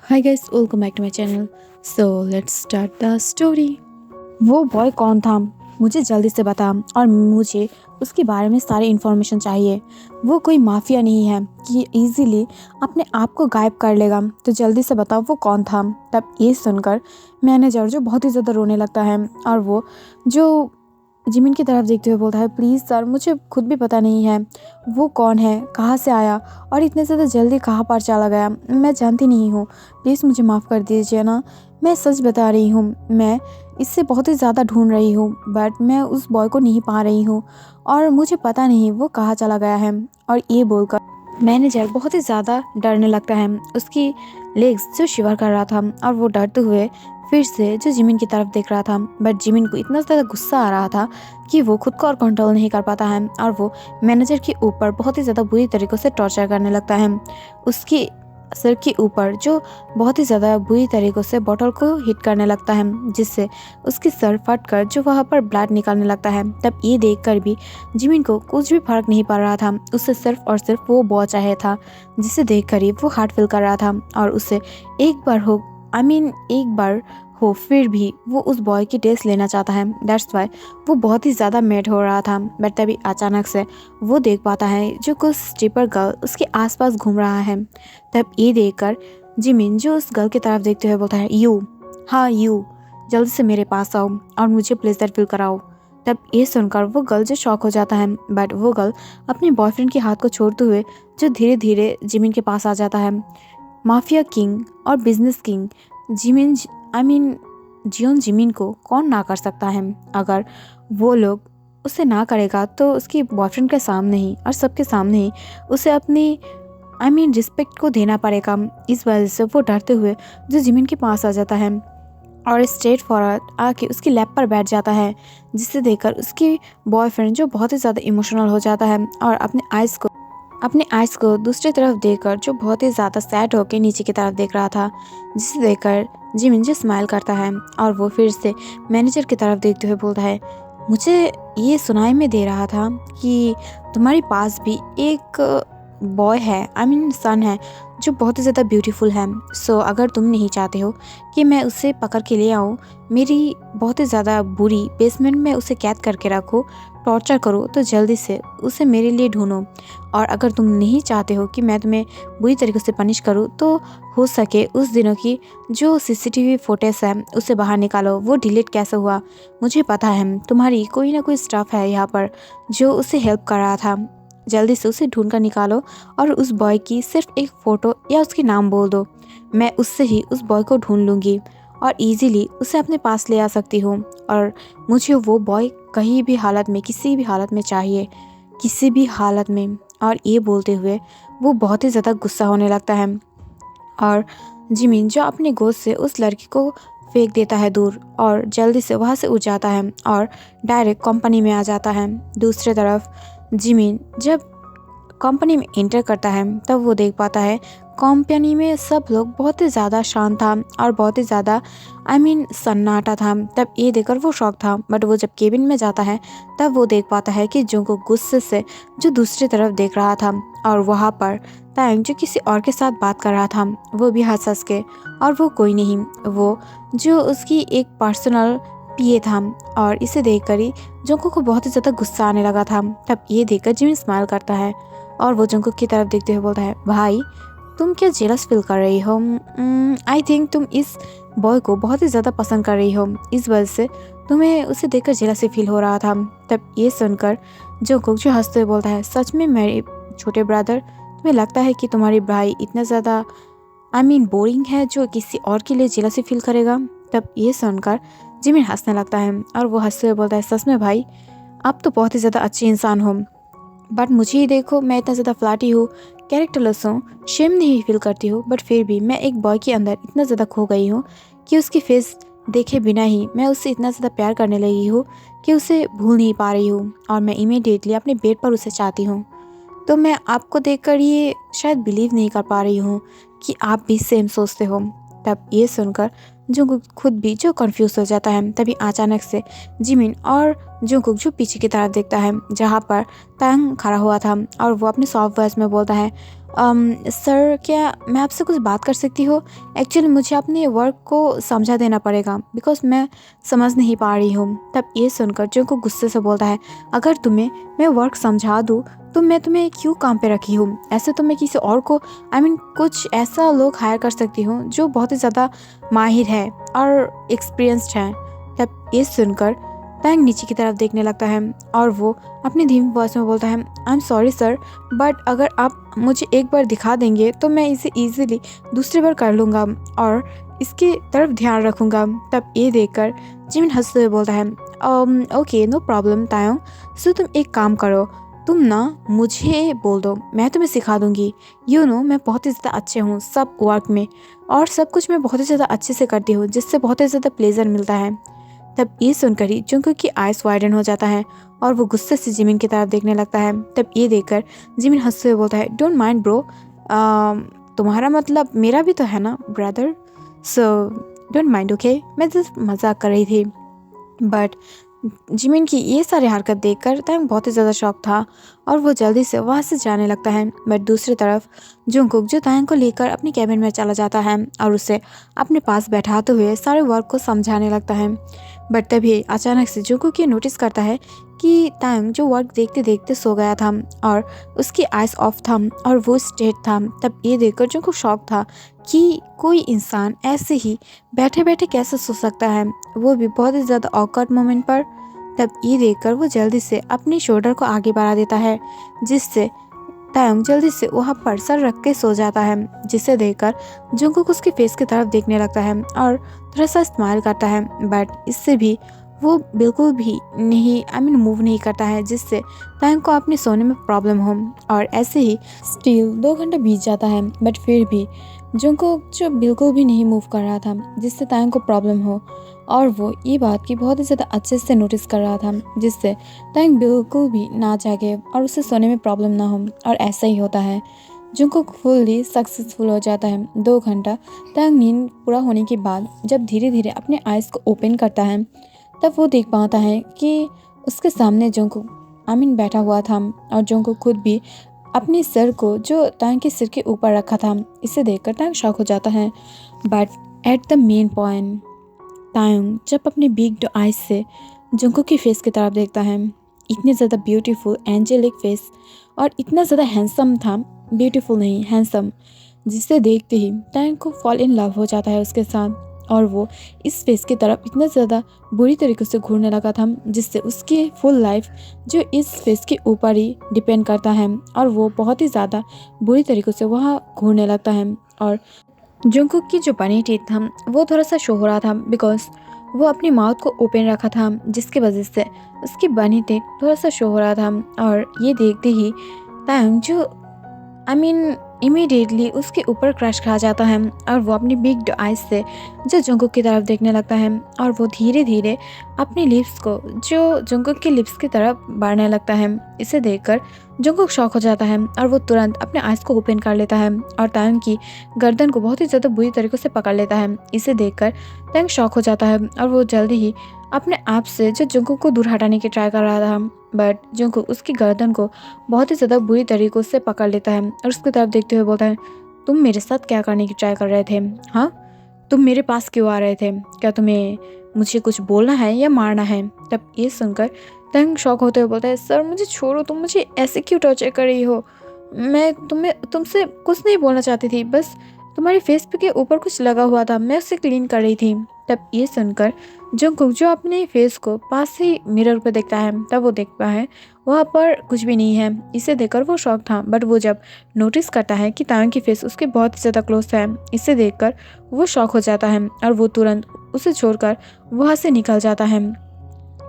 Hi guys, welcome back to my channel. So let's start the story. वो boy कौन था? मुझे जल्दी से बता, और मुझे उसके बारे में सारी इन्फॉर्मेशन चाहिए। वो कोई माफिया नहीं है कि इजीली अपने आप को गायब कर लेगा। तो जल्दी से बताओ वो कौन था। तब ये सुनकर मैनेजर जो बहुत ही ज़्यादा रोने लगता है, और वो जो जिमिन की तरफ देखते हुए बोलता है, प्लीज़ सर, मुझे खुद भी पता नहीं है वो कौन है, कहाँ से आया और इतने ज़्यादा जल्दी कहाँ पर चला गया। मैं जानती नहीं हूँ, प्लीज़ मुझे माफ़ कर दीजिए ना। मैं सच बता रही हूँ, मैं इससे बहुत ही ज़्यादा ढूंढ रही हूँ, बट मैं उस बॉय को नहीं पा रही हूँ और मुझे पता नहीं वो कहाँ चला गया है। और ये बोलकर मैनेजर बहुत ही ज़्यादा डरने लगता है। उसकी लेग्स जो शिवर कर रहा था, और वो डरते हुए फिर से जो जिमिन की तरफ देख रहा था। बट जिमिन को इतना ज़्यादा गुस्सा आ रहा था कि वो खुद को और कंट्रोल नहीं कर पाता है, और वो मैनेजर के ऊपर बहुत ही ज़्यादा बुरी तरीक़ों से टॉर्चर करने लगता है। उसकी सिर के ऊपर जो बहुत ही ज़्यादा बुरी तरीक़ों से बॉटल को हिट करने लगता है, जिससे उसकी सर फट कर जो वहाँ पर ब्लड निकलने लगता है। तब ये देखकर भी जिमिन को कुछ भी फर्क नहीं पड़ रहा था। उससे सिर्फ और सिर्फ वो बॉय चाहिए था, जिसे देखकर ही वो हार्ट फील कर रहा था। और उससे एक बार हो फिर भी वो उस बॉय की टेस्ट लेना चाहता है। दैट्स वाई वो बहुत ही ज़्यादा मैड हो रहा था। बट तभी अचानक से वो देख पाता है जो कुछ स्ट्रिपर गर्ल उसके आसपास घूम रहा है। तब ये देखकर जिमिन जो उस गर्ल की तरफ देखते हुए बोलता है, यू जल्दी से मेरे पास आओ और मुझे प्लेजर फील कराओ। तब ये सुनकर वो गर्ल जो शॉक हो जाता है, बट वो गर्ल अपने बॉयफ्रेंड के हाथ को छोड़ते हुए जो धीरे धीरे जिमिन के पास आ जाता है। माफिया किंग और बिजनेस किंग जियोन जिमिन को कौन ना कर सकता है। अगर वो लोग उसे ना करेगा तो उसके बॉयफ्रेंड के सामने ही और सबके सामने ही उसे अपनी रिस्पेक्ट को देना पड़ेगा। इस वजह से वो डरते हुए जो जिमिन के पास आ जाता है और स्ट्रेट फॉरवर्ड आके उसकी लैप पर बैठ जाता है, जिसे देखकर उसकी बॉयफ्रेंड जो बहुत ही ज़्यादा इमोशनल हो जाता है और अपने आइज़ को दूसरी तरफ देखकर जो बहुत ही ज़्यादा सैड होकर नीचे की तरफ देख रहा था, जिसे देखकर जिमिन जो स्माइल करता है। और वो फिर से मैनेजर की तरफ देखते हुए बोलता है, मुझे ये सुनाई में दे रहा था कि तुम्हारे पास भी एक बॉय है, सन है, जो बहुत ही ज़्यादा ब्यूटीफुल है। सो अगर तुम नहीं चाहते हो कि मैं उसे पकड़ के ले आऊँ, मेरी बहुत ही ज़्यादा बुरी बेसमेंट में उसे कैद करके रखो, टॉर्चर करो, तो जल्दी से उसे मेरे लिए ढूंढो। और अगर तुम नहीं चाहते हो कि मैं तुम्हें बुरी तरीके से पनिश करूँ, तो हो सके उस दिनों की जो सीसीटीवी फुटेज है उसे बाहर निकालो। वो डिलीट कैसे हुआ, मुझे पता है तुम्हारी कोई ना कोई स्टाफ है यहाँ पर जो उसे हेल्प कर रहा था। जल्दी से उसे ढूंढ कर निकालो और उस बॉय की सिर्फ एक फ़ोटो या उसके नाम बोल दो। मैं उससे ही उस बॉय को ढूंढ लूँगी और इजीली उसे अपने पास ले आ सकती हूँ। और मुझे वो बॉय कहीं भी हालत में, किसी भी हालत में चाहिए, किसी भी हालत में। और ये बोलते हुए वो बहुत ही ज़्यादा गुस्सा होने लगता है, और जिमिन जो अपने गोद से उस लड़की को फेंक देता है दूर, और जल्दी से वहाँ से उठ जाता है और डायरेक्ट कंपनी में आ जाता है। दूसरी तरफ जिमिन जब कंपनी में एंटर करता है, तब वो देख पाता है कंपनी में सब लोग बहुत ही ज़्यादा शांत था और बहुत ही ज़्यादा सन्नाटा था। तब ये देखकर वो शॉक था। बट वो जब केबिन में जाता है, तब वो देख पाता है कि जोंगकुक गुस्से से जो दूसरी तरफ देख रहा था, और वहाँ पर तांग जो किसी और के साथ बात कर रहा था, वो भी हंस हंस के, और वो कोई नहीं, वो जो उसकी एक पर्सनल पीए था। और इसे देखकर ही जोंगकुक को बहुत ही ज़्यादा गुस्सा आने लगा था। तब ये देखकर जिमिन स्माइल करता है, और वो जोंगकुक की तरफ देखते हुए बोलता है, भाई तुम क्या जेलस फील कर रही हो? आई थिंक तुम इस बॉय को बहुत ही ज़्यादा पसंद कर रही हो, इस वजह से तुम्हें उसे देखकर जेलसी फील हो रहा था। तब ये सुनकर जोंगकुक जो हंसते हुए बोलता है, सच में मेरे छोटे ब्रदर, तुम्हें लगता है कि तुम्हारी भाई इतना ज़्यादा बोरिंग है जो किसी और के लिए जेलसी फील करेगा? तब ये सुनकर जिमिन हंसने लगता है, और वो हंसते हुए बोलता है, सच में भाई, आप तो बहुत ही ज़्यादा अच्छे इंसान हो, बट मुझे ही देखो, मैं इतना ज़्यादा फ्लैटी हूँ, कैरेक्टरलेस हूँ, शेम नहीं फील करती हूँ, बट फिर भी मैं एक बॉय के अंदर इतना ज़्यादा खो गई हूँ कि उसकी फेस देखे बिना ही मैं उससे इतना ज़्यादा प्यार करने लगी हूँ कि उसे भूल नहीं पा रही हूँ, और मैं इमीडिएटली अपने बेड पर उसे चाहती हूँ। तो मैं आपको देखकर ये शायद बिलीव नहीं कर पा रही हूँ कि आप भी सेम सोचते हो। तब ये सुनकर जो खुद भी जो कंफ्यूज हो जाता है, तभी अचानक से जिमिन और जंगकुक जो पीछे की तरफ देखता है जहाँ पर तायंग खड़ा हुआ था और वो अपने सॉफ्ट वॉइस में बोलता है, सर क्या मैं आपसे कुछ बात कर सकती हूँ? एक्चुअली मुझे अपने वर्क को समझा देना पड़ेगा बिकॉज मैं समझ नहीं पा रही हूँ। तब ये सुनकर जंगकुक गुस्से से बोलता है, अगर तुम्हें मैं वर्क समझा दूँ तो मैं तुम्हें क्यों काम पे रखी हूँ? ऐसे तो मैं किसी और को कुछ ऐसा लोग हायर कर सकती हूँ जो बहुत ही ज़्यादा माहिर है और एक्सपीरियंस्ड है। तब ये सुनकर तायंग नीचे की तरफ देखने लगता है और वो अपनी धीमी वॉइस में बोलता है, I am sorry sir, but अगर आप मुझे एक बार दिखा देंगे तो मैं इसे ईजिली दूसरी बार कर लूँगा और इसकी तरफ ध्यान रखूँगा। तब ये देखकर जिमिन हंसते हुए बोलता है, ओके नो प्रॉब्लम तायंग, सो तुम एक काम करो, तुम ना मुझे बोल दो, मैं तुम्हें सिखा दूंगी। मैं बहुत ही ज़्यादा अच्छे हूँ सब वर्क में और सब कुछ मैं बहुत ही ज़्यादा अच्छे से करती हूँ जिससे बहुत ही ज़्यादा प्लेजर मिलता है। तब ये सुनकर ही जंगकुक की आइस वाइडन हो जाता है और वो गुस्से से जिमिन की तरफ देखने लगता है। तब ये देखकर जिमिन हंसते हुए बोलता है, डोंट माइंड ब्रो, तुम्हारा मतलब मेरा भी तो है ना brother, so don't mind okay. मैं जस्ट मजाक कर रही थी। बट जिमिन की ये सारी हरकत देखकर तायंग बहुत ही ज़्यादा शॉक था और वो जल्दी से वहाँ से जाने लगता है। बट दूसरी तरफ जंगकुक जो तायंग को लेकर अपने कैबिन में चला जाता है और उसे अपने पास बैठाते हुए सारे वर्क को समझाने लगता है। बट तभी अचानक से जंगकुक ये नोटिस करता है कि तायंग जो वर्क देखते देखते सो गया था और उसकी आइज ऑफ था और वो स्ट्रेट था। तब ये देखकर जंगकुक शॉक था कि कोई इंसान ऐसे ही बैठे बैठे कैसे सो सकता है, वो भी बहुत ही ज़्यादा ऑकवर्ड मोमेंट पर। तब ये देखकर वो जल्दी से अपनी शोल्डर को आगे बढ़ा देता है जिससे तायंग जल्दी से वहाँ पर सर रख के सो जाता है, जिसे देखकर जंगकुक उसके फेस की तरफ देखने लगता है और थोड़ा सा स्माइल करता है। बट इससे भी वो बिल्कुल भी नहीं मूव नहीं करता है जिससे तायंग को अपने सोने में प्रॉब्लम हो। और ऐसे ही स्टिल 2 घंटा बीत जाता है बट फिर भी जंगकुक जो बिल्कुल भी नहीं मूव कर रहा था जिससे तायंग को प्रॉब्लम हो और वो ये बात की बहुत ही ज़्यादा अच्छे से नोटिस कर रहा था जिससे तायंग बिल्कुल भी ना जागे और उसे सोने में प्रॉब्लम ना हो। और ऐसा ही होता है, जंगकुक फुल्ली सक्सेसफुल हो जाता है। 2 घंटा तायंग नींद पूरा होने के बाद जब धीरे धीरे अपने आइज़ को ओपन करता है तब वो देख पाता है कि उसके सामने जंगकुक बैठा हुआ था और जंगकुक खुद भी अपने सर को जो तायंग के सिर के ऊपर रखा था। इसे देखकर तायंग शॉक हो जाता है। But at the main point Tayang जब अपने बिग आइज से जंगकुक की फेस की तरफ देखता है, इतनी ज़्यादा ब्यूटीफुल एंजेलिक फेस और इतना ज़्यादा हैंडसम था, ब्यूटीफुल नहीं हैंडसम, जिसे देखते ही तायंग को फॉल इन लव हो जाता है उसके साथ। और वो इस फेस की तरफ इतना ज़्यादा बुरी तरीके से घूरने लगा था जिससे उसकी फुल लाइफ जो इस फेस के ऊपर ही डिपेंड करता है और वो बहुत ही ज़्यादा बुरी तरीके से वहाँ घूरने लगता है। और जंगकुक की जो बनी टीथ था वो थोड़ा सा शो हो रहा था बिकॉज वो अपनी माउथ को ओपन रखा था जिसकी वजह से उसकी बनी टीथ थोड़ा सा शो हो रहा था। और ये देखते ही तायंग जो इमीडिएटली उसके ऊपर क्रश खा जाता है और वो अपनी बिग आइज से जो जंगकुक की तरफ देखने लगता है और वो धीरे धीरे अपनी लिप्स को जो जंगकुक के लिप्स की तरफ बढ़ने लगता है। इसे देखकर जंगकुक शॉक हो जाता है और वो तुरंत अपने आइज को ओपन कर लेता है और तायंग की गर्दन को बहुत ही ज़्यादा बुरी तरीके से पकड़ लेता है। इसे देखकर तायंग शॉक हो जाता है और वो जल्दी ही अपने आप से जो जंगकुक को दूर हटाने की ट्राई कर रहा था बट जंगकुक उसकी गर्दन को बहुत ही ज़्यादा बुरी तरीक़ों से पकड़ लेता है और उसकी तरफ देखते हुए बोलता है, तुम मेरे साथ क्या करने की ट्राई कर रहे थे? हाँ, तुम मेरे पास क्यों आ रहे थे? क्या तुम्हें मुझे कुछ बोलना है या मारना है? तब ये सुनकर तायंग शॉक होते हुए बोलता है, सर मुझे छोड़ो, तुम मुझे ऐसे क्यों टॉर्चर कर रही हो? मैं तुमसे कुछ नहीं बोलना चाहती थी, बस तुम्हारी फेस पे के ऊपर कुछ लगा हुआ था, मैं उसे क्लीन कर रही थी। तब ये सुनकर जंगकुक जो अपने फेस को पास से मिरर पर देखता है तब वो देखता है वहाँ पर कुछ भी नहीं है। इसे देखकर वो शॉक था बट वो जब नोटिस करता है कि तायंग की फेस उसके बहुत ही ज़्यादा क्लोज है, इसे देखकर वो शॉक हो जाता है और वो तुरंत उसे छोड़कर वहाँ से निकल जाता है।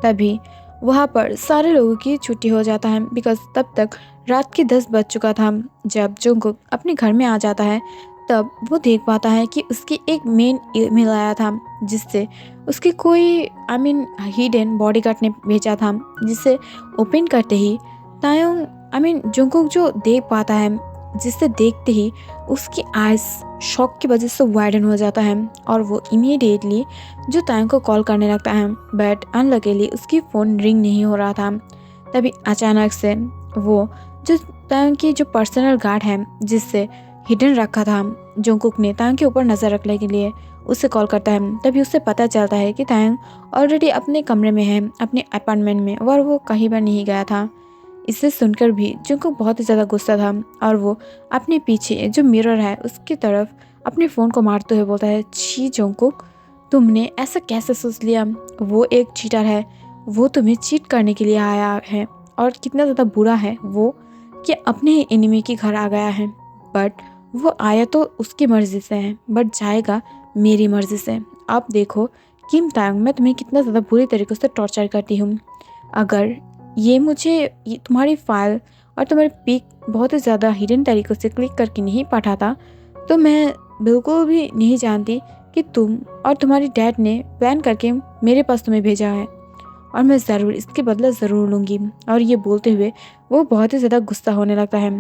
तभी वहाँ पर सारे लोगों की छुट्टी हो जाता है बिकॉज तब तक रात के 10 बज चुका था। जब जंगकुक अपने घर में आ जाता है तब वो देख पाता है कि उसकी एक मेन ईमेल आया था जिससे उसकी कोई हिडन बॉडीगार्ड ने भेजा था, जिसे ओपन करते ही तायंग जंगकुक जो देख पाता है जिसे देखते ही उसकी आइज शॉक की वजह से वाइडन हो जाता है और वो इमीडिएटली जो तायंग को कॉल करने लगता है, बट अनलकीली उसकी फ़ोन रिंग नहीं हो रहा था। तभी अचानक से वो जो तायंग की जो पर्सनल गार्ड है जिससे हिडन रखा था जोंगकुक ने तायंग के ऊपर नज़र रखने के लिए, उससे कॉल करता है। तभी उससे पता चलता है कि तायंग ऑलरेडी अपने कमरे में है, अपने अपार्टमेंट में, और वो कहीं पर नहीं गया था। इसे सुनकर भी जोंगकुक बहुत ही ज़्यादा गुस्सा था और वो अपने पीछे जो मिरर है उसकी तरफ अपने फ़ोन को मारते हुए बोलता है, छी जोंगकुक, तुमने ऐसा कैसे सोच लिया? वो एक चीटर है, वो तुम्हें चीट करने के लिए आया है और कितना ज़्यादा बुरा है वो कि अपने ही एनिमी के घर आ गया है। बट वो आया तो उसकी मर्ज़ी से है, बट जाएगा मेरी मर्ज़ी से। आप देखो किम तायंग, मैं तुम्हें कितना ज़्यादा बुरी तरीके से टॉर्चर करती हूँ। अगर ये तुम्हारी फाइल और तुम्हारी पिक बहुत ही ज़्यादा हिडन तरीक़ों से क्लिक करके नहीं पाठाता तो मैं बिल्कुल भी नहीं जानती कि तुम और तुम्हारी डैड ने प्लान करके मेरे पास तुम्हें भेजा है, और मैं ज़रूर इसके बदला ज़रूर लूँगी। और ये बोलते हुए वो बहुत ही ज़्यादा गुस्सा होने लगता है।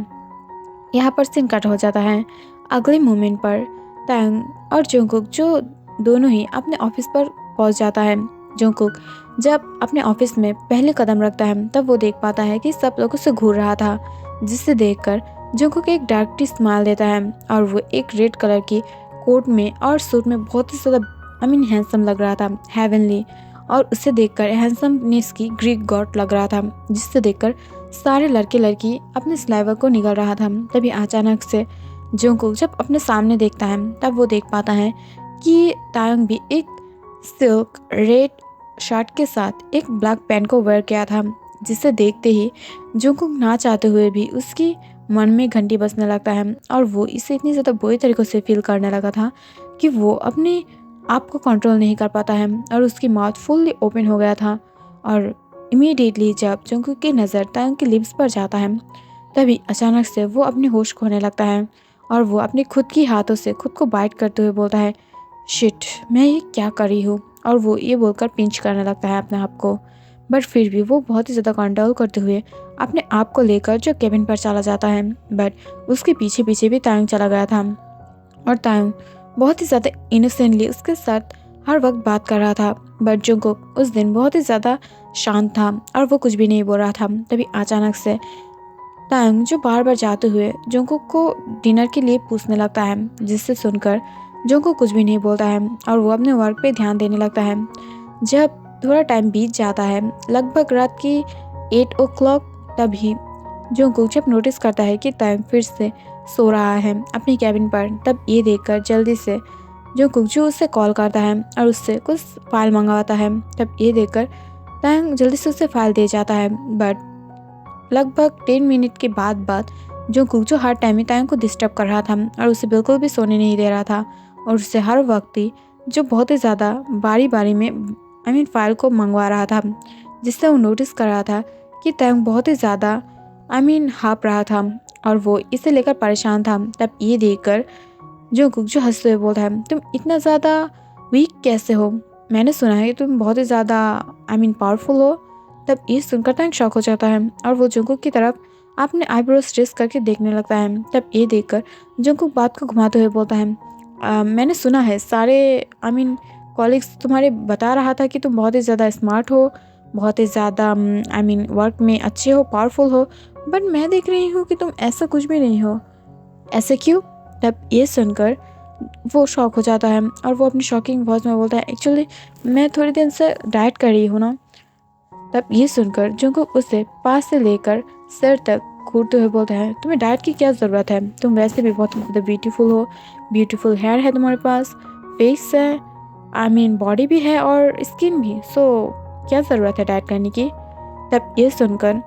यहाँ पर सीन कट हो जाता है। अगले मोमेंट पर तायंग और जोंगकुक जो दोनों ही अपने ऑफिस पर पहुँच जाता है। जोंगकुक जब अपने ऑफिस में पहले कदम रखता है तब वो देख पाता है कि सब लोग उसे घूर रहा था, जिससे देखकर जोंगकुक एक डार्क टी स्माइल देता है और वो एक रेड कलर की कोट में और सूट में बहुत ही ज़्यादा हैंडसम लग रहा था, हेवनली। और उसे देखकर हैंडसमनेस की ग्रीक गॉड लग रहा था, जिससे देखकर सारे लड़के लड़की अपने स्लाइवर को निगल रहा था। तभी अचानक से जोंगकुक जब अपने सामने देखता है तब वो देख पाता है कि तायंग भी एक सिल्क रेड शर्ट के साथ एक ब्लैक पैंट को वेयर किया था, जिसे देखते ही जोंगकुक ना चाहते हुए भी उसकी मन में घंटी बजने लगता है और वो इसे इतनी ज़्यादा बुरी तरीक़ों से फील करने लगा था कि वो अपने आप को कंट्रोल नहीं कर पाता है और उसकी माउथ फुल्ली ओपन हो गया था। और इमीडिएटली जब जोंगकुक की नज़र तायंग के लिप्स पर जाता है तभी अचानक से वो अपने होश खोने लगता है और वो अपने खुद की हाथों से खुद को बाइट करते हुए बोलता है, शिट, मैं ये क्या कर रही हूँ? और वो ये बोलकर पिंच करने लगता है अपने आप को। बट फिर भी वो बहुत ही ज़्यादा कंट्रोल करते हुए अपने आप को लेकर जो केबिन पर चला जाता है। बट उसके पीछे पीछे भी तायंग चला गया था और तायंग बहुत ही ज़्यादा इनोसेंटली उसके साथ हर वक्त बात कर रहा था। बट जोंगकुक उस दिन बहुत ही ज़्यादा शांत था और वो कुछ भी नहीं बोल रहा था। तभी अचानक से तायंग जो बार बार जाते हुए जोंगकुक को डिनर के लिए पूछने लगता है, जिससे सुनकर जोंगकुक कुछ भी नहीं बोलता है और वो अपने वर्क पे ध्यान देने लगता है। जब थोड़ा टाइम बीत जाता है, लगभग रात की 8 o'clock, तभी जोंगकुक जब नोटिस करता है कि तायंग फिर से सो रहा है अपनी कैबिन पर, तब ये देखकर जल्दी से जोंगकुक जो उससे कॉल करता है और उससे कुछ फाइल मंगवाता है। तब ये देखकर तायंग जल्दी से उसे फाइल दे जाता है। बट लगभग 10 मिनट के बाद जोंगकुक जो हर टाइम ही तायंग को डिस्टर्ब कर रहा था और उसे बिल्कुल भी सोने नहीं दे रहा था और उससे हर वक्त ही जो बहुत ही ज़्यादा बारी बारी में फाइल को मंगवा रहा था, जिससे वो नोटिस कर रहा था कि तायंग बहुत ही ज़्यादा हाँप रहा था और वो इसे लेकर परेशान था। तब ये देखकर जोंगकुक जो हंसते हुए बोलता है, तुम इतना ज़्यादा वीक कैसे हो? मैंने सुना है कि तुम बहुत ही ज़्यादा पावरफुल हो। तब ये सुनकर तायंग शॉक हो जाता है और वो जोंगकुक की तरफ अपने आईब्रो स्ट्रेस करके देखने लगता है। तब ये देखकर जोंगकुक बात को घुमाते हुए बोलता है, मैंने सुना है सारे कॉलीग्स तुम्हारे बता रहा था कि तुम बहुत ही ज़्यादा स्मार्ट हो, बहुत ही ज़्यादा वर्क में अच्छे हो, पावरफुल हो, बट मैं देख रही हूँ कि तुम ऐसा कुछ भी नहीं हो। ऐसे क्यों? तब ये सुनकर वो शॉक हो जाता है और वो अपनी शॉकिंग वॉइस में बोलता है, एक्चुअली मैं थोड़ी दिन से डाइट कर रही हूँ ना। तब ये सुनकर जोंगकुक उसे पास से लेकर सिर तक घूरते हुए बोलता है, तुम्हें डाइट की क्या ज़रूरत है? तुम वैसे भी बहुत ब्यूटीफुल हो, ब्यूटीफुल हेयर है तुम्हारे पास, फेस है, बॉडी भी है और स्किन भी, सो क्या ज़रूरत है डाइट करने की? तब ये सुनकर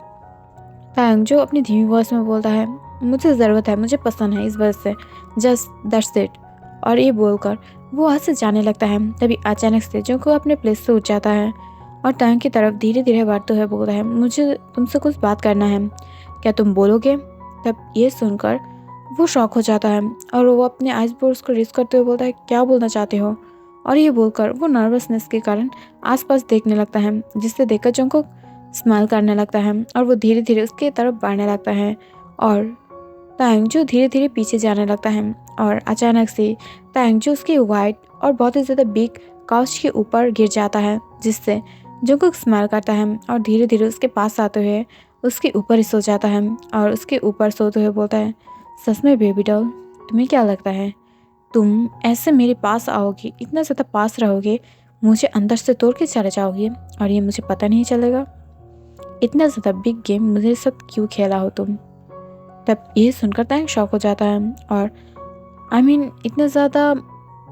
तायंग जो अपनी धीमी वॉइस में बोलता है, मुझे ज़रूरत है, मुझे पसंद है, इस वजह से, जस्ट दैट्स इट। और ये बोलकर वो वहाँ से जाने लगता है। तभी अचानक से जोंगकुक अपने प्लेस से उठ जाता है और तायंग की तरफ धीरे धीरे बढ़ते हुए बोलता है, मुझे तुमसे कुछ बात करना है, क्या तुम बोलोगे? तब ये सुनकर वो शॉक हो जाता है और वो अपने आईब्रोज को रेज करते हुए बोलता है, क्या बोलना चाहते हो? और ये बोलकर वो नर्वसनेस के कारण आसपास देखने लगता है, जिससे देखकर जोंगकुक स्माइल करने लगता है और वो धीरे धीरे उसके तरफ बढ़ने लगता है और तांग जो धीरे धीरे पीछे जाने लगता है और अचानक से तांग जो उसके वाइट और बहुत ही ज़्यादा बिग काउच के ऊपर गिर जाता है, जिससे जंगकुक स्माइल करता है और धीरे धीरे उसके पास आते हुए उसके ऊपर ही सो जाता है और उसके ऊपर सोते हुए बोलता है, सच में बेबी डॉल, तुम्हें क्या लगता है तुम ऐसे मेरे पास आओगे, इतना ज़्यादा पास रहोगे, मुझे अंदर से तोड़ के चले जाओगे और ये मुझे पता नहीं चलेगा? इतना ज़्यादा बिग गेम मुझे साथ क्यों खेला हो तुम? तब ये सुनकर तांग शॉक हो जाता है और इतना ज़्यादा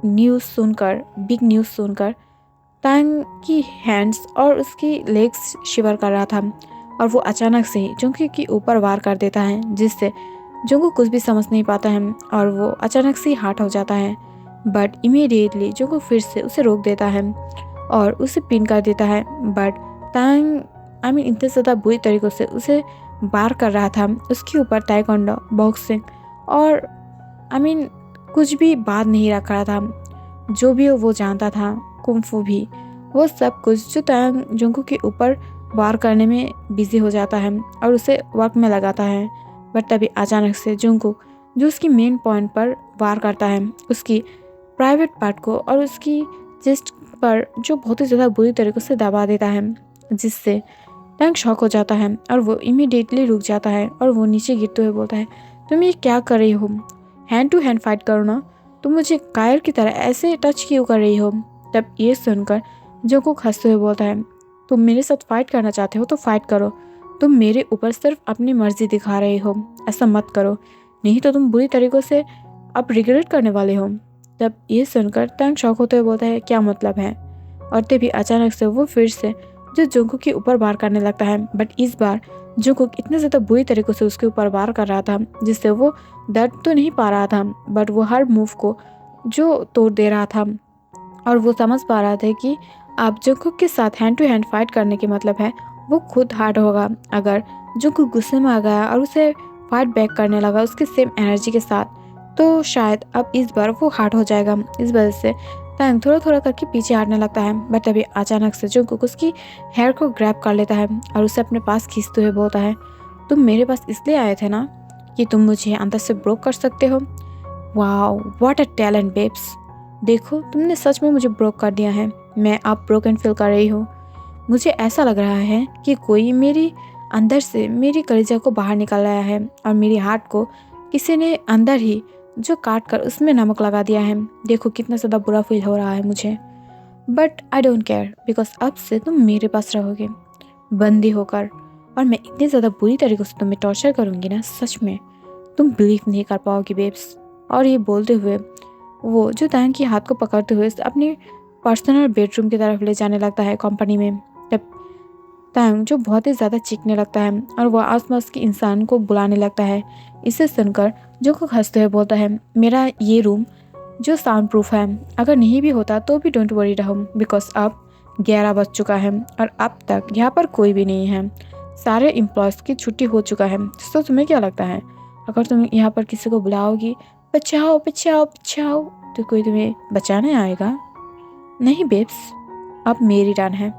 न्यूज़ सुनकर, बिग न्यूज़ सुनकर तांग की हैंड्स और उसकी लेग्स शिवर कर रहा था और वो अचानक से ही जंगकुक के ऊपर वार कर देता है, जिससे जंगकुक कुछ भी समझ नहीं पाता है और वो अचानक से हार्ट हो जाता है। बट इमीडिएटली जंगकुक फिर से उसे रोक देता है और उसे पिन कर देता है। बट तांग इतने ज़्यादा बुरी तरीक़ों से उसे वार कर रहा था, उसके ऊपर ताइक्वांडो, बॉक्सिंग और कुछ भी बात नहीं रख रहा था। जो भी वो जानता था, कुंफू भी, वो सब कुछ जो तांग जंगकुक के ऊपर वार करने में बिजी हो जाता है और उसे वर्क में लगाता है। बट तभी अचानक से जंगकुक जो उसकी मेन पॉइंट पर वार करता है, उसकी प्राइवेट पार्ट को और उसकी चेस्ट पर जो बहुत ही ज़्यादा बुरी तरीके से दबा देता है, जिससे तांग शॉक हो जाता है और वो इमीडिएटली रुक जाता है और वो नीचे गिरते हुए बोलता है, तुम ये क्या कर रही हो? हैंड टू हैंड फाइट करो ना, तुम मुझे कायर की तरह ऐसे टच क्यों कर रही हो? तब ये सुनकर जंगकुक हंसते हुए बोलता है, तुम मेरे साथ फाइट करना चाहते हो तो फाइट करो, तुम मेरे ऊपर सिर्फ अपनी मर्जी दिखा रहे हो, ऐसा मत करो, नहीं तो तुम बुरी तरीक़ों से अब रिग्रेट करने वाले हो। तब ये सुनकर तांग शॉक होते हुए बोलता है, क्या मतलब है? और तभी अचानक से वो फिर से जो जंगकुक के ऊपर वार करने लगता है। बट इस बार जंगकुक इतने ज़्यादा बुरी तरीक़ों से उसके ऊपर वार कर रहा था, जिससे वो दर्द तो नहीं पा रहा था, बट वो हर मूव को जो तोड़ दे रहा था और वो समझ पा रहा था कि अब जंगकुक के साथ हैंड टू हैंड फाइट करने के मतलब है वो खुद हार्ड होगा। अगर जंगकुक गुस्से में आ गया और उसे फाइट बैक करने लगा उसके सेम एनर्जी के साथ, तो शायद अब इस बार वो हार्ड हो जाएगा। इस वजह से तांग थोड़ा थोड़ा करके पीछे हटने लगता है। बट तभी अचानक से जंगकुक उसकी हेयर को ग्रैब कर लेता है और उसे अपने पास खींचते हुए बोलता है, तुम मेरे पास इसलिए आए थे ना कि तुम मुझे अंदर से ब्रोक कर सकते हो? Wow, what a talent babes, देखो तुमने सच में मुझे ब्रोक कर दिया है। मैं अब ब्रोकन फील कर रही हूँ। मुझे ऐसा लग रहा है कि कोई मेरी अंदर से मेरी कलेजा को बाहर निकाल आया है और मेरी हार्ट को किसी ने अंदर ही जो काट कर उसमें नमक लगा दिया है। देखो कितना ज़्यादा बुरा फील हो रहा है मुझे। But I don't care, because अब से तुम मेरे पास रहोगे बंदी होकर, और मैं इतनी ज़्यादा बुरी तरीके से तुम्हें टॉर्चर करूँगी ना, सच में तुम बिलीव नहीं कर पाओगी बेब्स। और ये बोलते हुए वो जो तांग की हाथ को पकड़ते हुए अपनी पर्सनल बेडरूम की तरफ ले जाने लगता है कंपनी में। तब तांग जो बहुत ही ज़्यादा चीखने लगता है और वह आसपास के इंसान को बुलाने लगता है। इसे सुनकर जंगकुक हंसते हुए बोलता है, मेरा ये रूम जो साउंड प्रूफ है, अगर नहीं भी होता तो भी डोंट वरी रहो, बिकॉज अब 11 बज चुका है और अब तक यहाँ पर कोई भी नहीं है, सारे एम्प्लॉयज़ की छुट्टी हो चुका है। तो तुम्हें क्या लगता है अगर तुम यहाँ पर किसी को बुलाओगी, बचाओ बचाओ बचाओ, तो कोई तुम्हें बचाने आएगा? नहीं बेब्स, अब मेरी टर्न है,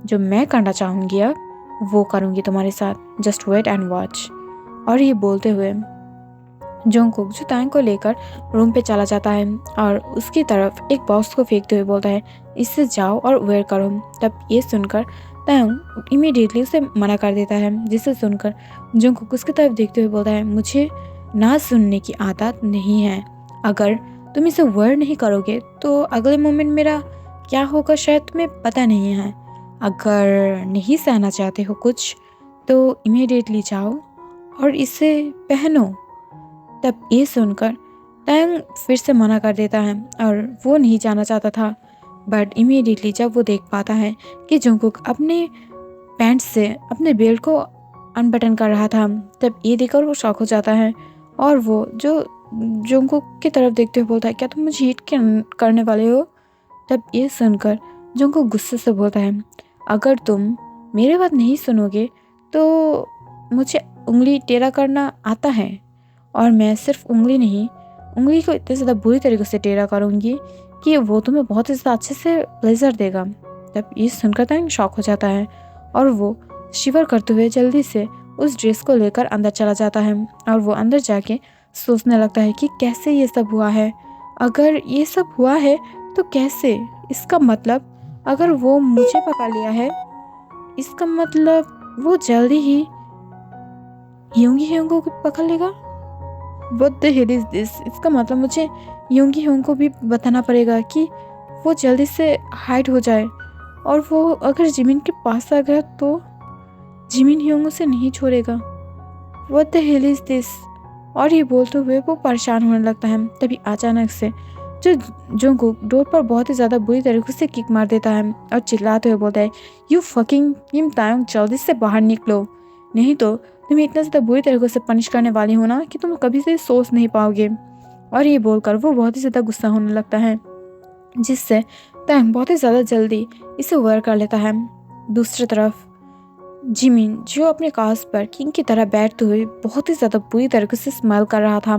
जो मैं करना चाहूँगी अब वो करूँगी तुम्हारे साथ, जस्ट वेट एंड वॉच। और ये बोलते हुए जंगकुक जो तांग को लेकर रूम पे चला जाता है और उसकी तरफ एक बॉक्स को फेंकते हुए बोलता है, इससे जाओ और वेयर करो। तब ये सुनकर तांग इमीडिएटली उसे मना कर देता है, जिसे सुनकर जंगकुक उसकी तरफ देखते हुए बोलता है, मुझे ना सुनने की आदत नहीं है, अगर तुम इसे वेयर नहीं करोगे तो अगले मोमेंट मेरा क्या होगा शायद तुम्हें पता नहीं है। अगर नहीं सहना चाहते हो कुछ तो इमीडिएटली जाओ और इसे पहनो। तब ये सुनकर तांग फिर से मना कर देता है और वो नहीं जाना चाहता था। बट इमीडिएटली जब वो देख पाता है कि जंगकुक अपने पैंट से अपने बेल्ट को अनबटन कर रहा था, तब ये देखकर वो शॉक हो जाता है और वो जो जंगकुक की तरफ देखते हुए बोलता है, क्या तुम मुझे हिट करने वाले हो? तब ये सुनकर जंगकुक गुस्से से बोलता है, अगर तुम मेरे बात नहीं सुनोगे तो मुझे उंगली टेढ़ा करना आता है, और मैं सिर्फ उंगली नहीं, उंगली को इतने ज़्यादा बुरी तरीके से टेढ़ा करूँगी कि वो तुम्हें बहुत ही ज़्यादा अच्छे से प्लेजर देगा। तब ये सुनकर तांग शॉक हो जाता है और वो शिवर करते हुए जल्दी से उस ड्रेस को लेकर अंदर चला जाता है और वो अंदर जाके सोचने लगता है कि कैसे ये सब हुआ है। अगर ये सब हुआ है तो कैसे? इसका मतलब अगर वो मुझे पकड़ लिया है, इसका मतलब वो जल्दी ही यूंगी ह्योंग को पकड़ लेगा। What the hell is this? इसका मतलब मुझे यूंगी ह्योंग को भी बताना पड़ेगा कि वो जल्दी से हाइड हो जाए, और वो अगर जिमिन के पास आ गया तो जिमिन ह्योंग उसे नहीं छोड़ेगा। What the hell is this? और ये बोलते हुए वो परेशान होने लगता है। तभी अचानक से जो जोंगकुक डोर पर बहुत ही ज़्यादा बुरी तरीके से किक मार देता है और चिल्लाते हुए बोलता है, यू फकिंग किम तायोंग, जल्दी से बाहर निकलो, नहीं तो तुम्हें इतना ज़्यादा बुरी तरीके से पनिश करने वाली हो ना कि तुम कभी से सोच नहीं पाओगे। और ये बोलकर वो बहुत ही ज़्यादा गुस्सा होने लगता है, जिससे तायोंग बहुत ही ज़्यादा जल्दी इसे ओवर कर लेता है। दूसरी तरफ जिमिन जो अपने काउच पर किंग की तरह बैठते हुए बहुत ही ज़्यादा बुरी तरीके से स्माइल कर रहा था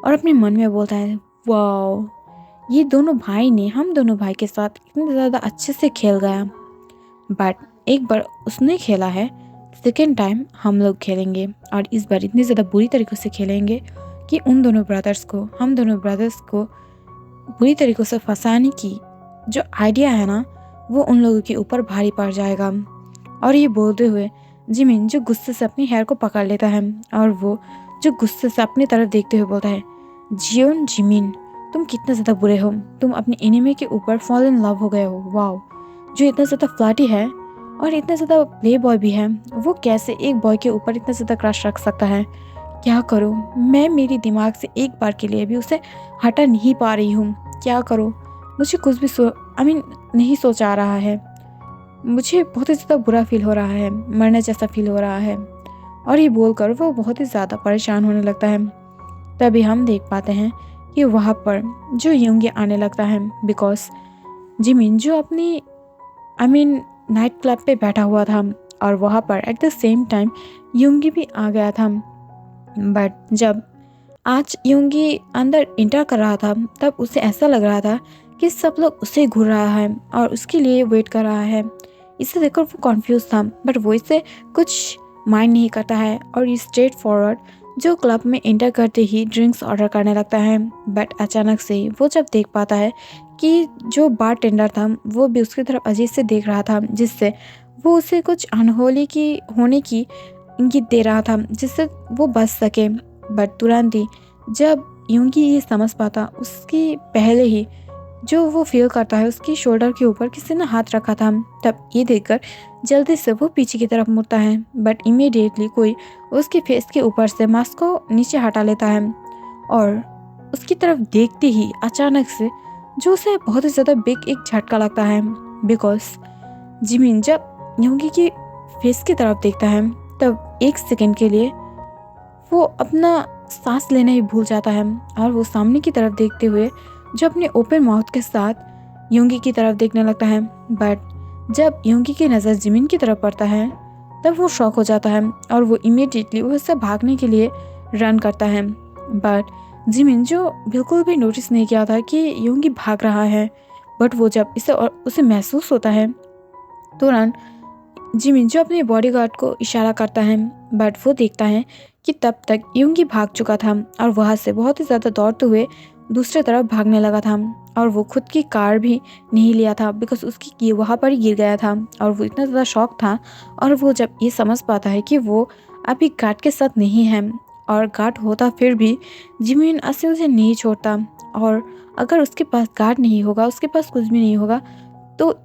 और अपने मन में बोलता है, वाओ, ये दोनों भाई ने हम दोनों भाई के साथ इतने ज़्यादा अच्छे से खेल गया, बट एक बार उसने खेला है, सेकेंड टाइम हम लोग खेलेंगे और इस बार इतनी ज़्यादा बुरी तरीक़े से खेलेंगे कि हम दोनों ब्रदर्स को बुरी तरीक़ों से फंसाने की जो आइडिया है ना, वो उन लोगों के ऊपर भारी पड़ जाएगा। और ये बोलते हुए जिमिन जो गुस्से से अपनी हेयर को पकड़ लेता है और वो जो गुस्से से अपनी तरफ देखते हुए बोलता है, जियोन जिमिन, तुम कितने ज़्यादा बुरे हो, तुम अपने एनिमी के ऊपर फॉल इन लव हो गए हो। वाओ, जो इतना ज़्यादा फ्लर्टी है और इतना ज़्यादा प्ले बॉय भी है, वो कैसे एक बॉय के ऊपर इतना ज़्यादा क्रश रख सकता है। क्या करूँ मैं, मेरी दिमाग से एक बार के लिए भी उसे हटा नहीं पा रही हूँ। क्या करूँ, मुझे कुछ भी नहीं सोच आ रहा है। मुझे बहुत ही ज़्यादा बुरा फील हो रहा है, मरने जैसा फील हो रहा है। और ये बोलकर वो बहुत ही ज़्यादा परेशान होने लगता है। तभी हम देख पाते हैं कि वहाँ पर जो यूंगी आने लगता है, बिकॉज जिमिन जो अपनी नाइट क्लब पे बैठा हुआ था और वहाँ पर एट द सेम टाइम यूंगी भी आ गया था। बट जब आज यूंगी अंदर इंटर कर रहा था तब उसे ऐसा लग रहा था कि सब लोग उसे घूर रहा है और उसके लिए वेट कर रहा है। इसे देखकर वो कॉन्फ्यूज था, बट वो इसे कुछ माइंड नहीं करता है और ये स्ट्रेट फॉरवर्ड जो क्लब में एंटर करते ही ड्रिंक्स ऑर्डर करने लगता है। बट अचानक से वो जब देख पाता है कि जो बार टेंडर था वो भी उसकी तरफ अजीब से देख रहा था, जिससे वो उसे कुछ अनहोनी की होने की इंगित दे रहा था जिससे वो बच सके। बट तुरंत ही जब यूंगी ये समझ पाता, उसकी पहले ही जो वो फील करता है उसकी शोल्डर के ऊपर किसी ने हाथ रखा था। तब ये देखकर जल्दी से वो पीछे की तरफ मुड़ता है, बट इमीडिएटली कोई उसके फेस के ऊपर से मास्क को नीचे हटा लेता है और उसकी तरफ देखते ही अचानक से जो उसे बहुत ही ज़्यादा बिग एक झटका लगता है, बिकॉज जिमिन जब यूंगी की फेस की तरफ देखता है तब एक सेकेंड के लिए वो अपना सांस लेना ही भूल जाता है और वो सामने की तरफ देखते हुए जो अपने ओपन माउथ के साथ यूंगी की तरफ देखने लगता है। बट जब यूंगी की नज़र जिमिन की तरफ पड़ता है तब वो शॉक हो जाता है और वो इमीडिएटली उससे भागने के लिए रन करता है। बट जिमिन जो बिल्कुल भी नोटिस नहीं किया था कि यूंगी भाग रहा है, बट वो जब उसे महसूस होता है तुरंत जिमिन जो अपने बॉडीगार्ड को इशारा करता है, बट वो देखता है कि तब तक यूंगी भाग चुका था और वहाँ से बहुत ही ज़्यादा दौड़ते हुए दूसरी तरफ भागने लगा था और वो खुद की कार भी नहीं लिया था बिकॉज उसकी की वहाँ पर ही गिर गया था और वो इतना ज़्यादा शॉक था। और वो जब ये समझ पाता है कि वो अभी गार्ड के साथ नहीं है और गार्ड होता फिर भी जिमिन ऐसे उसे नहीं छोड़ता, और अगर उसके पास गार्ड नहीं होगा, उसके पास कुछ भी नहीं होगा, तो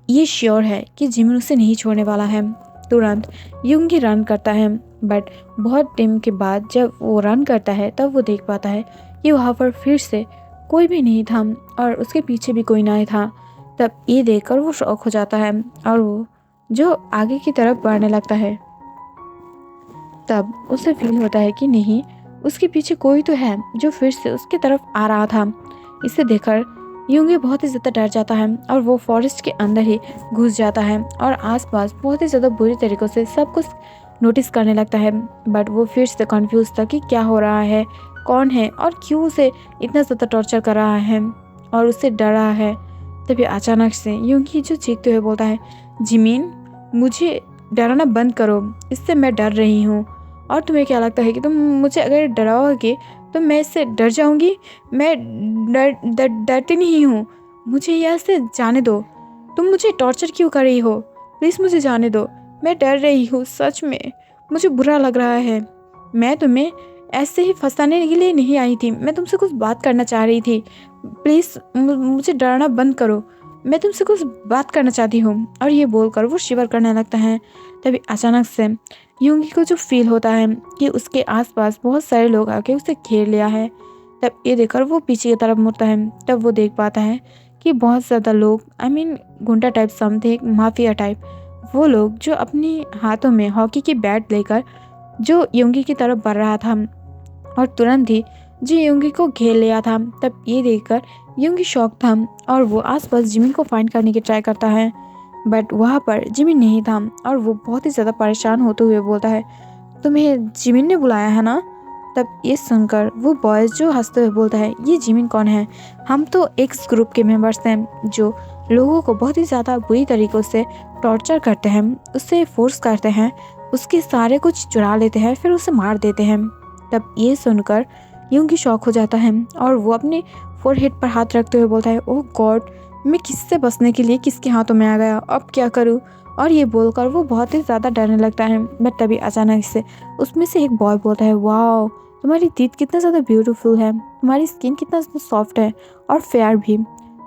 ये श्योर है कि जिमिन उसे नहीं छोड़ने वाला है। तुरंत यूंगी रन करता है, बट बहुत टाइम के बाद जब वो रन करता है तब वो देख पाता है कि वहाँ पर फिर से कोई भी नहीं था और उसके पीछे भी कोई नहीं था। तब ये देखकर वो शॉक हो जाता है और वो जो आगे की तरफ बढ़ने लगता है तब उसे फील होता है कि नहीं, उसके पीछे कोई तो है जो फिर से उसकी तरफ आ रहा था। इसे देखकर यूंगी बहुत ही ज़्यादा डर जाता है और वो फॉरेस्ट के अंदर ही घुस जाता है और आसपास बहुत ही ज़्यादा बुरी तरीक़ों से सब कुछ नोटिस करने लगता है। बट वो फिर से कंफ्यूज था कि क्या हो रहा है, कौन है और क्यों उसे इतना ज़्यादा टॉर्चर कर रहा है और उससे डर रहा है। तभी अचानक से यूंगी जो चीखते हुए बोलता है, जिमिन, मुझे डराना बंद करो, इससे मैं डर रही हूँ और तुम्हें क्या लगता है कि तुम मुझे अगर डराओगे तो मैं इससे डर जाऊंगी। मैं डरती नहीं हूँ, मुझे यहाँ से जाने दो। तुम मुझे टॉर्चर क्यों कर रही हो? प्लीज़ मुझे जाने दो, मैं डर रही हूँ, सच में मुझे बुरा लग रहा है। मैं तुम्हें ऐसे ही फंसाने के लिए नहीं आई थी, मैं तुमसे कुछ बात करना चाह रही थी। प्लीज़ मुझे डरना बंद करो, मैं तुमसे कुछ बात करना चाहती हूँ। और ये बोलकर वो शिवर करने लगता है। तभी अचानक से यूंगी को जो फील होता है कि उसके आसपास बहुत सारे लोग आके उसे घेर लिया है। तब ये देखकर वो पीछे की तरफ मुड़ता है। तब वो देख पाता है कि बहुत ज़्यादा लोग, गुंडा टाइप समथिंग, माफिया टाइप, वो लोग जो अपने हाथों में हॉकी की बैट लेकर जो यूंगी की तरफ बढ़ रहा था और तुरंत ही जो यूंगी को घेर लिया था। तब ये देखकर यूंगी शॉक था और वो आसपास जिमिन को फाइंड करने की ट्राई करता है, बट वहाँ पर जिमिन नहीं था। और वो बहुत ही ज़्यादा परेशान होते हुए बोलता है, तुम्हें जिमिन ने बुलाया है ना? तब ये सुनकर वो बॉयज़ जो हंसते हुए बोलता है, ये जिमिन कौन है? हम तो एक्स ग्रुप के मेंबर्स हैं जो लोगों को बहुत ही ज़्यादा बुरी तरीक़ों से टॉर्चर करते हैं, उससे फोर्स करते हैं, उसके सारे कुछ चुरा लेते हैं, फिर उसे मार देते हैं। तब ये सुनकर यूंगी शॉक हो जाता है और वो अपने फोरहेड पर हाथ रखते हुए बोलता है, ओह गॉड, मैं किससे बचने के लिए किसके हाथों में आ गया, अब क्या करूँ? और ये बोलकर वो बहुत ही ज़्यादा डरने लगता है। बट तभी अचानक से उसमें से एक बॉय बोलता है, वाओ, तुम्हारी टीथ कितना ज़्यादा ब्यूटीफुल है, तुम्हारी स्किन कितना ज़्यादा सॉफ्ट है और फेयर भी।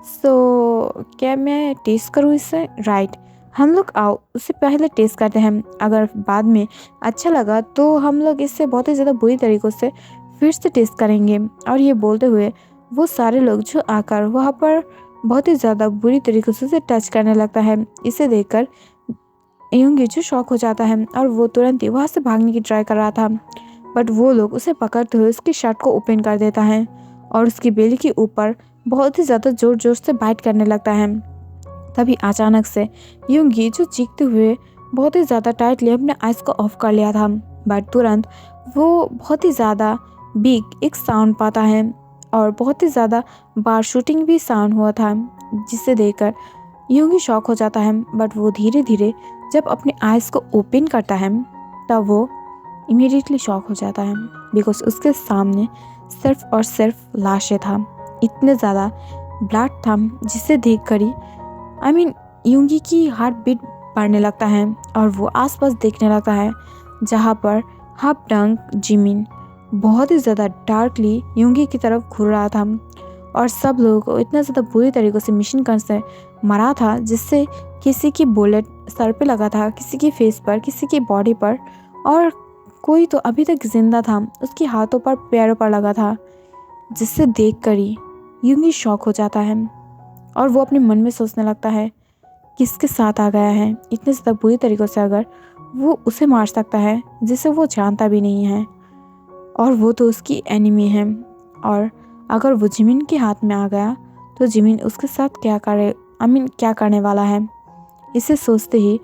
सो क्या मैं टेस्ट करूँ इससे? राइट, हम लोग आओ उससे पहले टेस्ट करते हैं, अगर बाद में अच्छा लगा तो हम लोग इससे बहुत ही ज़्यादा बुरी तरीक़ों से फिर से टेस्ट करेंगे। और ये बोलते हुए वो सारे लोग जो आकर वहाँ पर बहुत ही ज़्यादा बुरी तरीक़े से उसे टच करने लगता है। इसे देखकर यूंगी जो शॉक हो जाता है और वो तुरंत ही वहाँ से भागने की ट्राई कर रहा था, बट वो लोग उसे पकड़ते हुए उसकी शर्ट को ओपन कर देता है और उसकी बेली के ऊपर बहुत ही ज़्यादा ज़ोर ज़ोर से बाइट करने लगता है। तभी अचानक से यूंगी जो चीखते हुए बहुत ही ज़्यादा टाइटली अपने आइज़ को ऑफ कर लिया था, बट तुरंत वो बहुत ही ज़्यादा बिग एक साउंड पाता है और बहुत ही ज़्यादा बार शूटिंग भी साउंड हुआ था, जिसे देखकर यूंगी शॉक हो जाता है। बट वो धीरे धीरे जब अपने आइज़ को ओपन करता है तब वो इमीडिएटली शॉक हो जाता है, बिकॉज उसके सामने सिर्फ और सिर्फ लाशें था। इतने ज़्यादा ब्लड था जिसे देख कर ही यूंगी की हार्ट बीट बढ़ने लगता है और वो आसपास देखने लगता है, जहाँ पर हाफ डंक जिमिन बहुत ही ज़्यादा डार्कली यूंगी की तरफ घूर रहा था और सब लोगों को इतना ज़्यादा बुरी तरीक़ों से मिशन गन से मरा था, जिससे किसी की बुलेट सर पे लगा था, किसी की फेस पर, किसी की बॉडी पर, और कोई तो अभी तक जिंदा था, उसके हाथों पर पैरों पर लगा था, जिससे देख कर ही यूंगी शॉक हो जाता है और वो अपने मन में सोचने लगता है किसके साथ आ गया है इतने ज़्यादा बुरी तरीक़ों से, अगर वो उसे मार सकता है जिसे वो जानता भी नहीं है और वो तो उसकी एनिमी है, और अगर वो जिमिन के हाथ में आ गया तो जिमिन उसके साथ क्या करे, क्या करने वाला है। इसे सोचते ही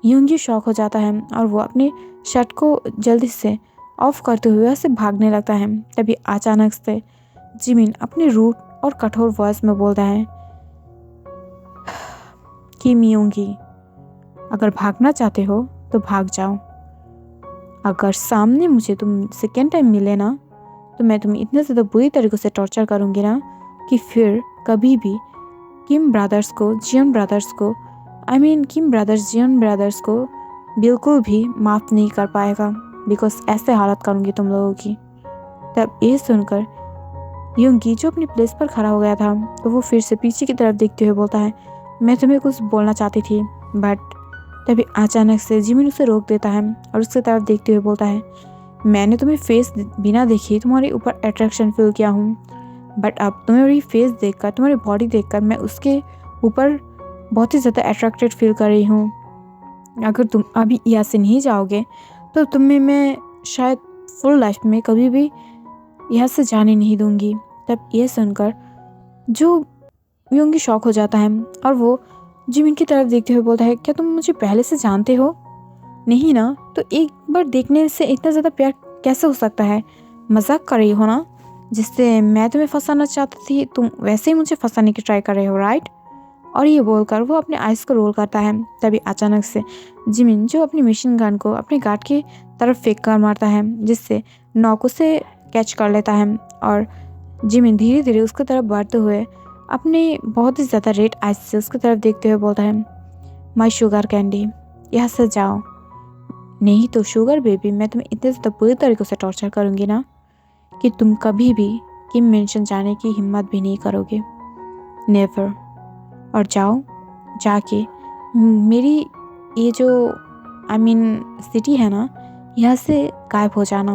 यूंगी शॉक हो जाता है और वो अपने शर्ट को जल्दी से ऑफ करते हुए उसे भागने लगता है। तभी अचानक से जिमिन अपने रूट और कठोर वॉइस में बोलता है कि यूंगी, अगर भागना चाहते हो तो भाग जाओ, अगर सामने मुझे तुम सेकेंड टाइम मिले ना तो मैं तुम्हें इतने ज़्यादा बुरी तरीक़ों से टॉर्चर करूँगी ना कि फिर कभी भी किम ब्रदर्स को जियोन ब्रदर्स को बिल्कुल भी माफ़ नहीं कर पाएगा, बिकॉज ऐसे हालत करूँगी तुम लोगों की। तब ये सुनकर यूंगी जो अपनी प्लेस पर खड़ा हो गया था तो वो फिर से पीछे की तरफ देखते हुए बोलता है, मैं तुम्हें कुछ बोलना चाहती थी, बट तभी अचानक से जिमिन उसे रोक देता है और उसकी तरफ देखते हुए बोलता है, मैंने तुम्हें फेस बिना देखे तुम्हारे ऊपर अट्रैक्शन फील किया हूँ, बट अब तुम्हारी फेस देखकर, तुम्हारी बॉडी देखकर मैं उसके ऊपर बहुत ही ज़्यादा अट्रैक्टेड फील कर रही हूँ। अगर तुम अभी यहाँ से नहीं जाओगे तो तुम्हें मैं शायद फुल लाइफ में कभी भी यहाँ से जाने नहीं दूँगी। तब ये सुनकर जो यूंगी शॉक हो जाता है और वो जिमिन की तरफ देखते हुए बोलता है, क्या तुम मुझे पहले से जानते हो? नहीं ना, तो एक बार देखने से इतना ज़्यादा प्यार कैसे हो सकता है? मजाक कर रही हो ना? जिससे मैं तुम्हें फंसाना चाहती थी तुम वैसे ही मुझे फंसाने की ट्राई कर रहे हो, राइट? और ये बोलकर वो अपने आइज़ को रोल करता है। तभी अचानक से जिमिन जो अपनी मशीन गन को अपने गार्ड की तरफ फेंक कर मारता है, जिससे नॉक उसे कैच कर लेता है और जिमिन धीरे धीरे उसकी तरफ बढ़ते हुए अपने बहुत ही ज़्यादा रेड आइज से उसकी तरफ देखते हुए बोलता है, माय शुगर कैंडी, यहाँ से जाओ, नहीं तो शुगर बेबी मैं तुम्हें इतने ज़्यादा बुरी तरीक़े से टॉर्चर करूँगी ना कि तुम कभी भी किम मेंशन जाने की हिम्मत भी नहीं करोगे, नेवर। और जाओ जाके मेरी ये जो सिटी है ना, यहाँ से गायब हो जाना,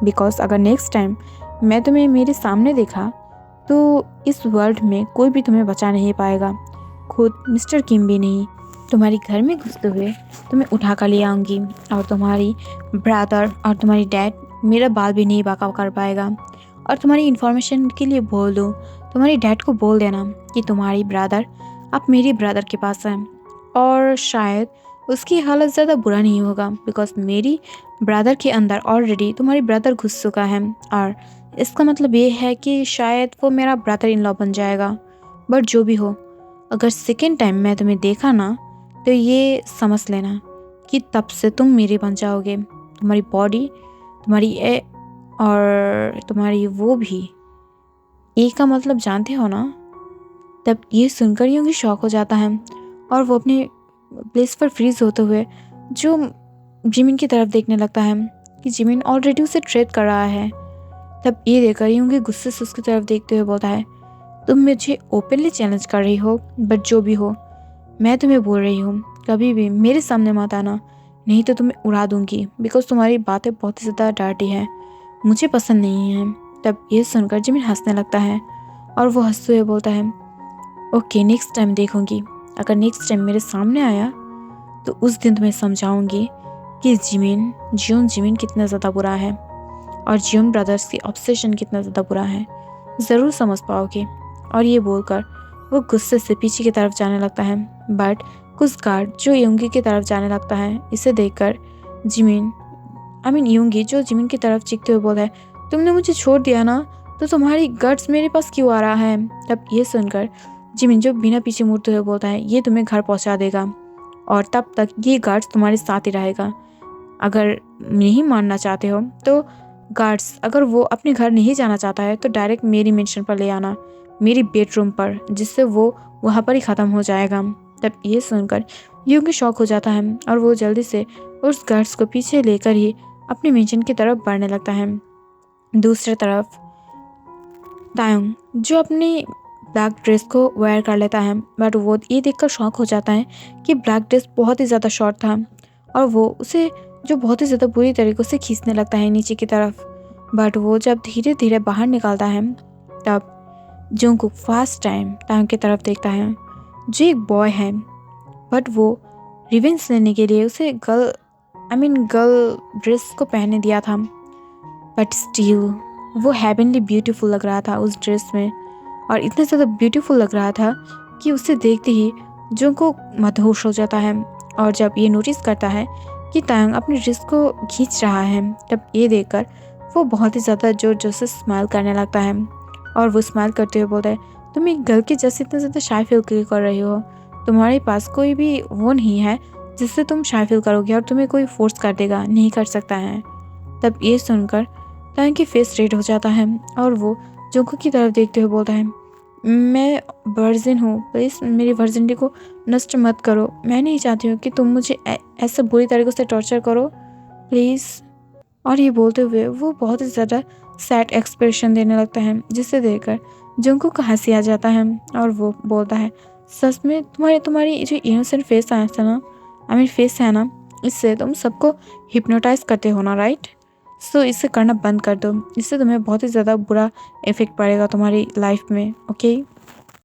बिकॉज अगर नेक्स्ट टाइम मैं तुम्हें मेरे सामने देखा तो इस वर्ल्ड में कोई भी तुम्हें बचा नहीं पाएगा, खुद मिस्टर किम भी नहीं। तुम्हारी घर में घुसते हुए तुम्हें उठा कर ले आऊँगी और तुम्हारी ब्रदर और तुम्हारी डैड मेरा बाल भी नहीं बाका कर पाएगा। और तुम्हारी इन्फॉर्मेशन के लिए बोल दो, तुम्हारी डैड को बोल देना कि तुम्हारी ब्रदर अब मेरी ब्रदर के पास है और शायद उसकी हालत ज़्यादा बुरा नहीं होगा, बिकॉज मेरी ब्रदर के अंदर ऑलरेडी तुम्हारी ब्रदर घुस चुका है और इसका मतलब ये है कि शायद वो मेरा ब्रदर इन लॉ बन जाएगा। बट जो भी हो, अगर सेकेंड टाइम मैं तुम्हें देखा ना तो ये समझ लेना कि तब से तुम मेरे बन जाओगे, तुम्हारी बॉडी, तुम्हारी ए और तुम्हारी वो भी। ए का मतलब जानते हो ना? तब ये सुनकर यूंगी शॉक हो जाता है और वो अपने प्लेस पर फ्रीज होते हुए जो जिमिन की तरफ देखने लगता है कि जिमिन ऑलरेडी उसे ट्रेड कर रहा है। तब ये देखकर यूंगी गुस्से से उसकी तरफ देखते हुए बोलता है, तुम मुझे ओपनली चैलेंज कर रही हो, बट जो भी हो मैं तुम्हें बोल रही हूँ कभी भी मेरे सामने मत आना, नहीं तो तुम्हें उड़ा दूंगी, बिकॉज तुम्हारी बातें बहुत ही ज़्यादा डर्टी है, मुझे पसंद नहीं है। तब ये सुनकर जिमिन हंसने लगता है और वो हंसते हुए बोलता है, ओके नेक्स्ट टाइम देखूंगी, अगर नेक्स्ट टाइम मेरे सामने आया तो उस दिन तुम्हें समझाऊंगी कि जिमिन कितना ज़्यादा बुरा है और जियोन ब्रदर्स की ऑब्सेशन कितना ज़्यादा बुरा है, ज़रूर समझ पाओगे। और ये बोलकर वो गुस्से से पीछे की तरफ जाने लगता है, बट कुछ गार्ड जो यूंगी की तरफ जाने लगता है। इसे देखकर यूंगी जो जिमिन की तरफ चीखते हुए बोलता है, तुमने मुझे छोड़ दिया ना, तो तुम्हारी गट्स मेरे पास क्यों आ रहा है? तब ये सुनकर जिमिन जो बिना पीछे मुड़ते हुए बोलता है, ये तुम्हें घर पहुंचा देगा और तब तक ये गार्ड्स तुम्हारे साथ ही रहेगा। अगर नहीं मानना चाहते हो तो गार्ड्स, अगर वो अपने घर नहीं जाना चाहता है तो डायरेक्ट मेरी मेंशन पर ले आना, मेरी बेडरूम पर, जिससे वो वहाँ पर ही ख़त्म हो जाएगा। तब ये सुनकर यूंगी शॉक हो जाता है और वो जल्दी से उस गार्ड्स को पीछे लेकर ही अपनी मेंशन की तरफ बढ़ने लगता है। दूसरी तरफ तायोंग जो अपनी ब्लैक ड्रेस को वेयर कर लेता है, बट वो ये देखकर शॉक हो जाता है कि ब्लैक ड्रेस बहुत ही ज़्यादा शॉर्ट था और वो उसे जो बहुत ही ज़्यादा बुरी तरीक़े से खींचने लगता है नीचे की तरफ। बट वो जब धीरे धीरे बाहर निकलता है तब जंगकुक फर्स्ट टाइम तायोंग की तरफ देखता है, जो एक बॉय है, बट वो रिवेंज लेने के लिए उसे गर्ल ड्रेस को पहने दिया था, बट स्टिल वो हेवनली ब्यूटीफुल लग रहा था उस ड्रेस में और इतना ज़्यादा ब्यूटीफुल लग रहा था कि उसे देखते ही जंगकुक मदहोश हो जाता है। और जब ये नोटिस करता है कि तायोंग अपनी ड्रेस को खींच रहा है, तब ये देखकर वो बहुत ही ज़्यादा जोर जोर से स्माइल करने लगता है और वो स्माइल करते हुए बोलता है, तुम एक गर्ल के जैसे इतना ज़्यादा शाय फील क्यों कर रही हो? तुम्हारे पास कोई भी वो नहीं है जिससे तुम शाय फील करोगे और तुम्हें कोई फोर्स कर देगा, नहीं कर सकता है। तब ये सुनकर तायोंग की फेस रेड हो जाता है और वो जंगकुक की तरफ देखते हुए बोलता है, मैं वर्जिन हूँ, प्लीज़ मेरी वर्जिनिटी को नष्ट मत करो, मैं नहीं चाहती हूँ कि तुम मुझे ऐसे बुरी तरीके से टॉर्चर करो, प्लीज़। और ये बोलते हुए वो बहुत ही ज़्यादा सैड एक्सप्रेशन देने लगता है, जिसे देखकर जंगकुक को हंसी आ जाता है और वो बोलता है, सच में तुम्हारी जो इनोसेंट फेस है ना, इससे तुम सबको हिप्नोटाइज करते हो ना, राइट? सो इसे करना बंद कर दो, इससे तुम्हें बहुत ही ज़्यादा बुरा इफेक्ट पड़ेगा तुम्हारी लाइफ में, ओके?